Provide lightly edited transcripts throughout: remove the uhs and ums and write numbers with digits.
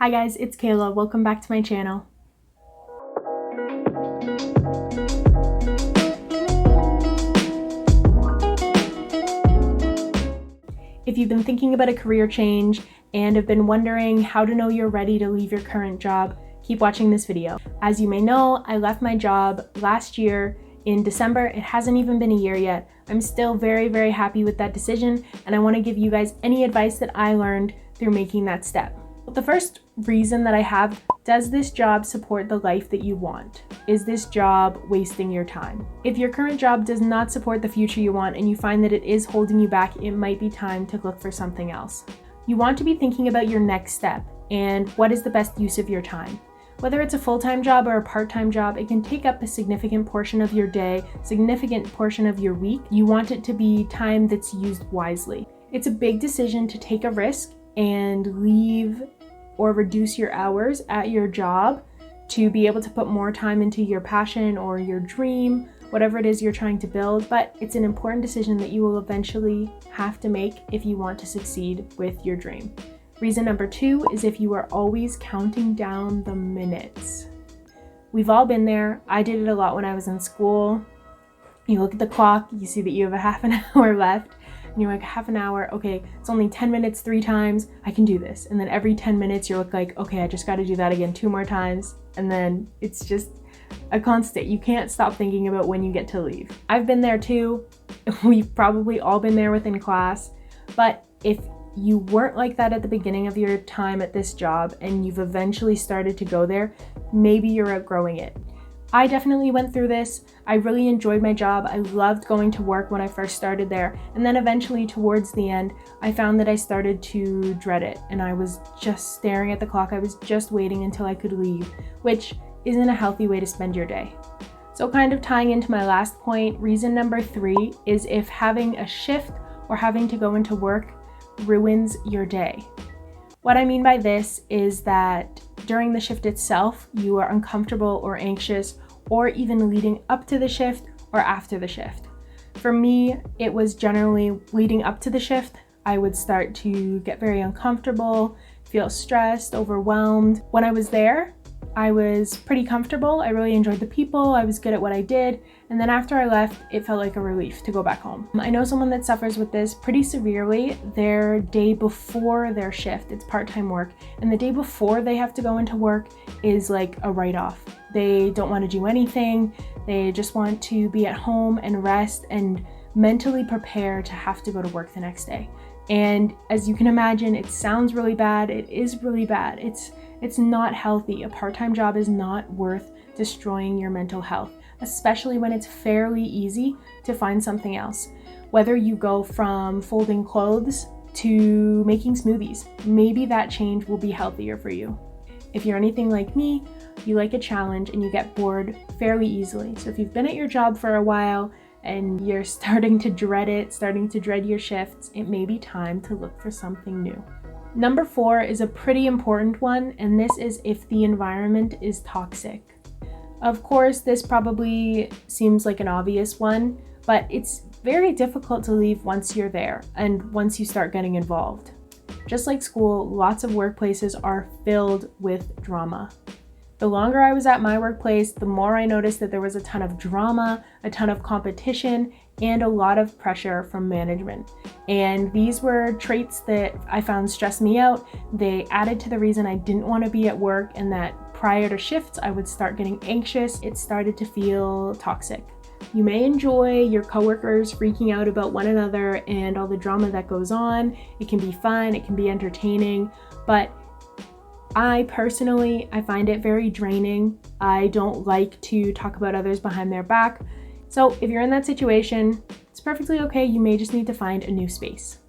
Hi guys, it's Kayla. Welcome back to my channel. If you've been thinking about a career change and have been wondering how to know you're ready to leave your current job, keep watching this video. As you may know, I left my job last year in December. It hasn't even been a year yet. I'm still very happy with that decision, and I want to give you guys any advice that I learned through making that step. The first reason that I have, does this job support the life that you want? Is this job wasting your time? If your current job does not support the future you want and you find that it is holding you back, it might be time to look for something else. You want to be thinking about your next step and what is the best use of your time. Whether it's a full-time job or a part-time job, it can take up a significant portion of your day, significant portion of your week. You want it to be time that's used wisely. It's a big decision to take a risk and leave or reduce your hours at your job to be able to put more time into your passion or your dream, whatever it is you're trying to build. But it's an important decision that you will eventually have to make if you want to succeed with your dream. Reason number 2 is if you are always counting down the minutes. We've all been there. I did it a lot when I was in school. You look at the clock, you see that you have a half an hour left, and you're like, half an hour, okay, it's only 10 minutes 3 times, I can do this. And then every 10 minutes you're like, okay, I just gotta do that again 2 more times. And then it's just a constant. You can't stop thinking about when you get to leave. I've been there too. We've probably all been there within class. But if you weren't like that at the beginning of your time at this job and you've eventually started to go there, maybe you're outgrowing it. I definitely went through this. I really enjoyed my job. I loved going to work when I first started there. And then eventually towards the end, I found that I started to dread it. And I was just staring at the clock. I was just waiting until I could leave, which isn't a healthy way to spend your day. So kind of tying into my last point, reason number 3 is if having a shift or having to go into work ruins your day. What I mean by this is that during the shift itself, you are uncomfortable or anxious, or even leading up to the shift or after the shift. For me, it was generally leading up to the shift. I would start to get very uncomfortable, feel stressed, overwhelmed. When I was there, I was pretty comfortable. I really enjoyed the people. I was good at what I did. And then after I left, it felt like a relief to go back home. I know someone that suffers with this pretty severely. Their day before their shift, it's part-time work, and the day before they have to go into work is like a write-off. They don't want to do anything. They just want to be at home and rest and mentally prepare to have to go to work the next day. And as you can imagine, it sounds really bad. It is really bad. It's not healthy. A part-time job is not worth destroying your mental health, especially when it's fairly easy to find something else. Whether you go from folding clothes to making smoothies, maybe that change will be healthier for you. If you're anything like me, you like a challenge and you get bored fairly easily. So if you've been at your job for a while and you're starting to dread it, starting to dread your shifts, it may be time to look for something new. Number 4 is a pretty important one, and this is if the environment is toxic. Of course, this probably seems like an obvious one, but it's very difficult to leave once you're there and once you start getting involved. Just like school, lots of workplaces are filled with drama. The longer I was at my workplace, the more I noticed that there was a ton of drama, a ton of competition, and a lot of pressure from management. And these were traits that I found stressed me out. They added to the reason I didn't want to be at work, and that prior to shifts, I would start getting anxious. It started to feel toxic. You may enjoy your coworkers freaking out about one another and all the drama that goes on. It can be fun, it can be entertaining, but I personally find it very draining. I don't like to talk about others behind their back. So if you're in that situation, it's perfectly okay. You may just need to find a new space.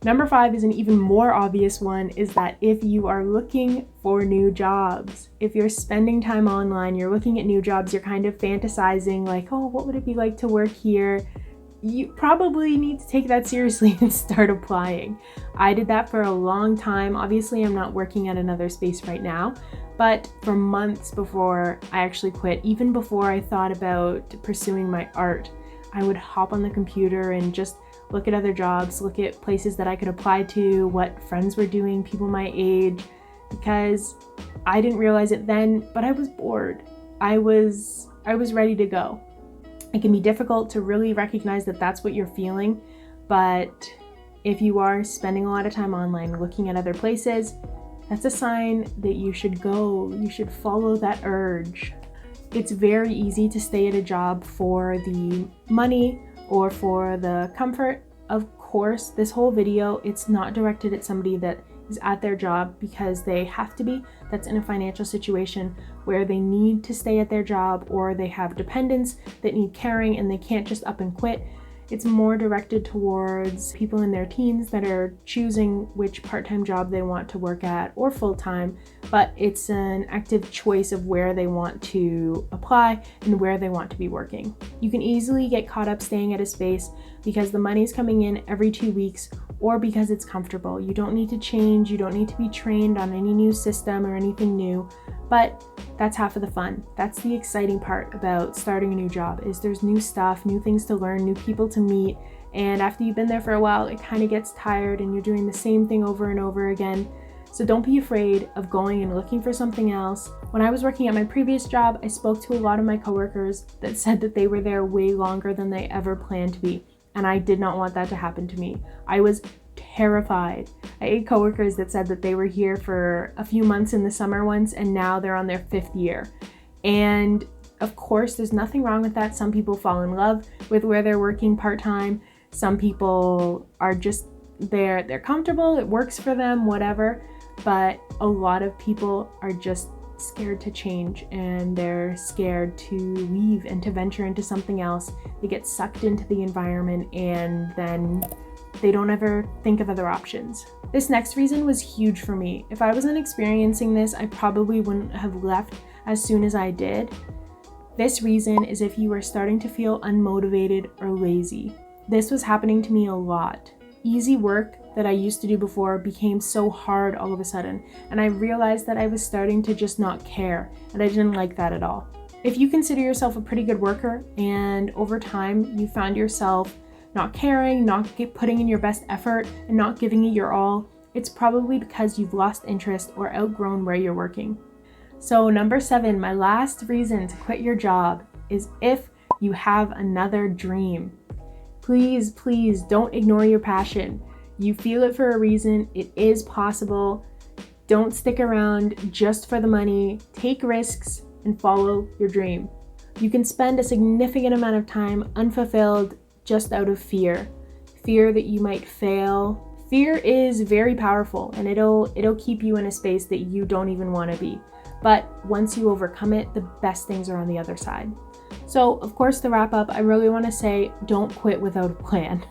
Number 5 is an even more obvious one, is that if you are looking for new jobs, if you're spending time online, you're looking at new jobs, you're kind of fantasizing like, oh, what would it be like to work here? You probably need to take that seriously and start applying. I did that for a long time. Obviously, I'm not working at another space right now, but for months before I actually quit, even before I thought about pursuing my art, I would hop on the computer and just look at other jobs, look at places that I could apply to, what friends were doing, people my age, because I didn't realize it then, but I was bored. I was ready to go. It can be difficult to really recognize that that's what you're feeling, but if you are spending a lot of time online looking at other places, that's a sign that you should go. You should follow that urge. It's very easy to stay at a job for the money or for the comfort. Of course, this whole video, it's not directed at somebody that is at their job because they have to be, that's in a financial situation where they need to stay at their job, or they have dependents that need caring and they can't just up and quit. It's more directed towards people in their teens that are choosing which part-time job they want to work at or full-time, but it's an active choice of where they want to apply and where they want to be working. You can easily get caught up staying at a space because the money's coming in every 2 weeks or because it's comfortable. You don't need to change, you don't need to be trained on any new system or anything new, but that's half of the fun. That's the exciting part about starting a new job, is there's new stuff, new things to learn, new people to meet, and after you've been there for a while, it kind of gets tired and you're doing the same thing over and over again. So don't be afraid of going and looking for something else. When I was working at my previous job, I spoke to a lot of my coworkers that said that they were there way longer than they ever planned to be, and I did not want that to happen to me. I was terrified. I had coworkers that said that they were here for a few months in the summer once and now they're on their 5th year. And of course, there's nothing wrong with that. Some people fall in love with where they're working part-time. Some people are just they're comfortable, it works for them, whatever. But a lot of people are just scared to change and they're scared to leave and to venture into something else. They get sucked into the environment and then they don't ever think of other options. This next reason was huge for me. If I wasn't experiencing this, I probably wouldn't have left as soon as I did. This reason is if you are starting to feel unmotivated or lazy. This was happening to me a lot. Easy work that I used to do before became so hard all of a sudden, and I realized that I was starting to just not care, and I didn't like that at all. If you consider yourself a pretty good worker and over time you found yourself not caring, not putting in your best effort, and not giving it your all, it's probably because you've lost interest or outgrown where you're working. So number 7, my last reason to quit your job is if you have another dream. Please, please don't ignore your passion. You feel it for a reason. It is possible. Don't stick around just for the money. Take risks and follow your dream. You can spend a significant amount of time unfulfilled just out of fear that you might fail. Fear is very powerful and it'll keep you in a space that you don't even want to be. But once you overcome it, the best things are on the other side. So of course, to wrap up, I really want to say don't quit without a plan.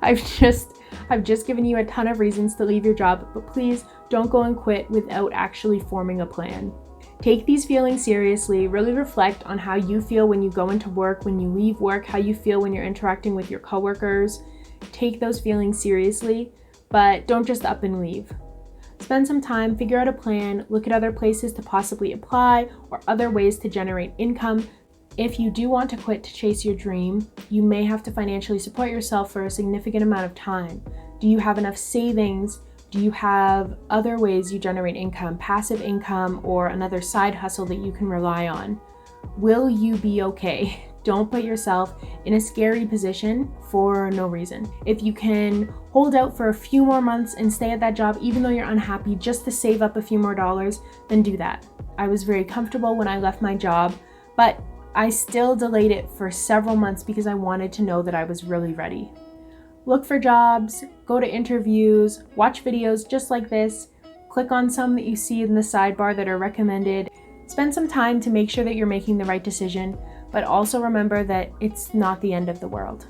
I've just given you a ton of reasons to leave your job, but please don't go and quit without actually forming a plan. Take these feelings seriously, really reflect on how you feel when you go into work, when you leave work, how you feel when you're interacting with your coworkers. Take those feelings seriously, but don't just up and leave. Spend some time, figure out a plan, look at other places to possibly apply or other ways to generate income. If you do want to quit to chase your dream, you may have to financially support yourself for a significant amount of time. Do you have enough savings? Do you have other ways you generate income, passive income, or another side hustle that you can rely on? Will you be okay? Don't put yourself in a scary position for no reason. If you can hold out for a few more months and stay at that job even though you're unhappy just to save up a few more dollars, then do that. I was very comfortable when I left my job, but I still delayed it for several months because I wanted to know that I was really ready. Look for jobs, go to interviews, watch videos just like this, click on some that you see in the sidebar that are recommended. Spend some time to make sure that you're making the right decision, but also remember that it's not the end of the world.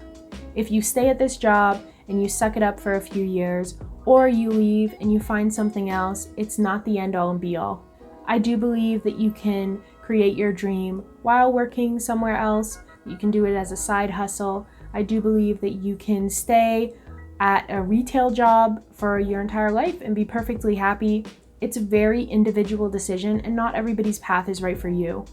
If you stay at this job and you suck it up for a few years, or you leave and you find something else, it's not the end all and be all. I do believe that you can create your dream while working somewhere else. You can do it as a side hustle. I do believe that you can stay at a retail job for your entire life and be perfectly happy. It's a very individual decision and not everybody's path is right for you.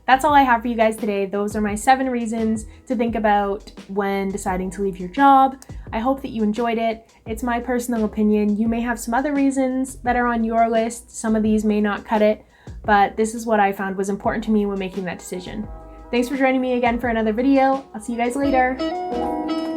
That's all I have for you guys today. Those are my 7 reasons to think about when deciding to leave your job. I hope that you enjoyed it. It's my personal opinion. You may have some other reasons that are on your list. Some of these may not cut it, but this is what I found was important to me when making that decision. Thanks for joining me again for another video. I'll see you guys later.